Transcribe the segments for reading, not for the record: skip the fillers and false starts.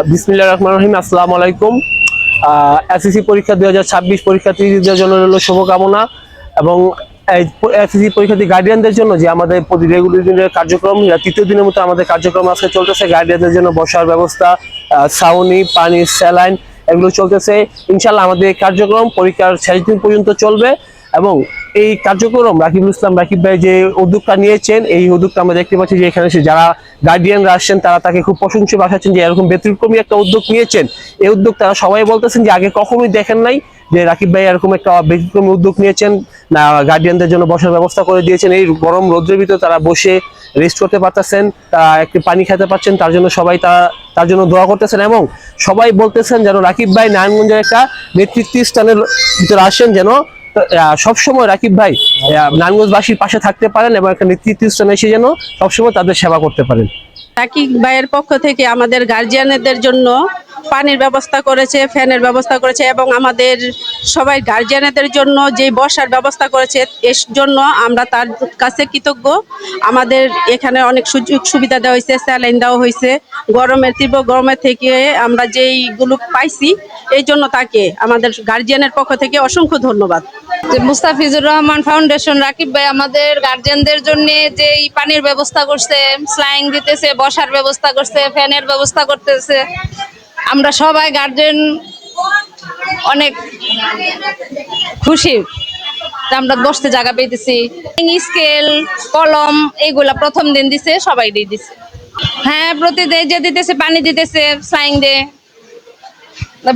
বিসমিল্লাহির রহমানির রহিম। আসসালামু আলাইকুম। এসএসসি পরীক্ষা 2026 পরীক্ষার্থীদের জন্য রইল শুভকামনা এবং এই এসএসসি পরীক্ষার্থী গার্ডিয়ানদের জন্য যে আমাদের প্রতি রেগুলার দিনের কার্যক্রম, তৃতীয় দিনের মতো আমাদের কার্যক্রম আজকে চলতেছে। গার্ডিয়ানদের জন্য বসার ব্যবস্থা, ছাউনি, পানি, স্যালাইন এগুলো চলতেছে। ইনশাআল্লাহ আমাদের এই কার্যক্রম পরীক্ষার শেষ দিন পর্যন্ত চলবে এবং এই কার্যক্রম রাকিবুল ইসলাম রাকিব ভাই যে উদ্যোগটা নিয়েছেন, এই উদ্যোগটা আমরা দেখতে পাচ্ছি যে এখানে যারা গার্ডিয়ানরা আসছেন তারা তাকে খুব প্রশংসা ভাসাচ্ছেন যে এরকম ব্যতিক্রমী একটা উদ্যোগ নিয়েছেন। এই উদ্যোগ তারা সবাই বলতেছেন যে আগে কখনোই দেখেন নাই যে রাকিব ভাই এরকম একটা ব্যতিক্রমী উদ্যোগ নিয়েছেন, না গার্ডিয়ানদের জন্য বসার ব্যবস্থা করে দিয়েছেন। এই গরম রোদ্রের ভিতরে তারা বসে রেস্ট করতে পারতেছেন, তারা একটু পানি খেতে পারছেন, তার জন্য সবাই তার জন্য দোয়া করতেছেন এবং সবাই বলতেছেন যেন রাকিব ভাই নারায়ণগঞ্জের একটা নেতৃত্ব স্থানের ভিতরে আসেন, যেন সবসময় রাকিব ভাই নারায়ণগঞ্জবাসীর পাশে থাকতে পারেন এবং একটা নেতৃত্ব স্থানে এসে যেন সবসময় তাদের সেবা করতে পারেন। রাকিব ভাইয়ের পক্ষ থেকে আমাদের গার্জিয়ানদের জন্য পানির ব্যবস্থা করেছে, ফ্যানের ব্যবস্থা করেছে এবং আমাদের সবাই গার্জিয়ানদের জন্য যে বসার ব্যবস্থা করেছে এর জন্য আমরা তার কাছে কৃতজ্ঞ। আমাদের এখানে অনেক সুযোগ সুবিধা দেওয়া হয়েছে, স্যালাইন দেওয়া হয়েছে। তীব্র গরমের থেকে আমরা যেইগুলো পাইছি এই জন্য তাকে আমাদের গার্জিয়ানের পক্ষ থেকে অসংখ্য ধন্যবাদ। মুস্তাফিজুর রহমান ফাউন্ডেশন রাকিব ভাই আমাদের গার্জিয়ানদের জন্য যে পানির ব্যবস্থা করছে, স্লাইং দিতেছে, বসার ব্যবস্থা করছে, ফ্যানের ব্যবস্থা করতেছে। আমরা সবাই গার্জিয়ান অনেক খুশি, আমরা বসতে জায়গা পেয়েছি। স্কেল, কলম এগুলা প্রথম দিন দিছে, সবাই দিয়ে দিছে। হ্যাঁ, প্রতিদিন যে দিতেছে, পানি দিতেছে, স্লাইং দিয়ে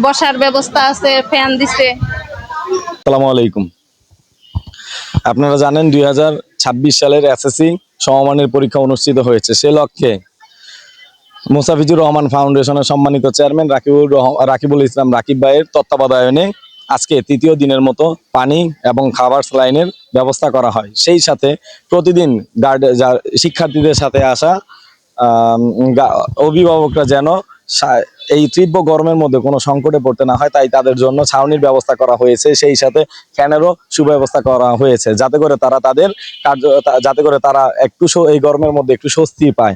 বসার ব্যবস্থা আছে, ফ্যান দিছে। আসসালামু আলাইকুম। আপনারা জানেন 2026 সালের এসএসসি সমমানের পরীক্ষা অনুষ্ঠিত হয়েছে। সে লক্ষ্যে মুস্তাফিজুর রহমান ফাউন্ডেশনের সম্মানিত চেয়ারম্যান রাকিবুল ইসলাম রাকিব ভাইয়ের তত্ত্বাবধানে আজকে তৃতীয় দিনের মতো পানি এবং খাবার স্যালাইনের ব্যবস্থা করা হয়। সেই সাথে প্রতিদিন শিক্ষার্থীদের সাথে আসা অভিভাবকরা যেন এই তীব্র গরমের মধ্যে কোনো সংকটে পড়তে না হয়, তাই তাদের জন্য ছাউনির ব্যবস্থা করা হয়েছে। সেই সাথে ফ্যানেরও সুব্যবস্থা করা হয়েছে, যাতে করে তারা একটু এই গরমের মধ্যে একটু স্বস্তি পায়।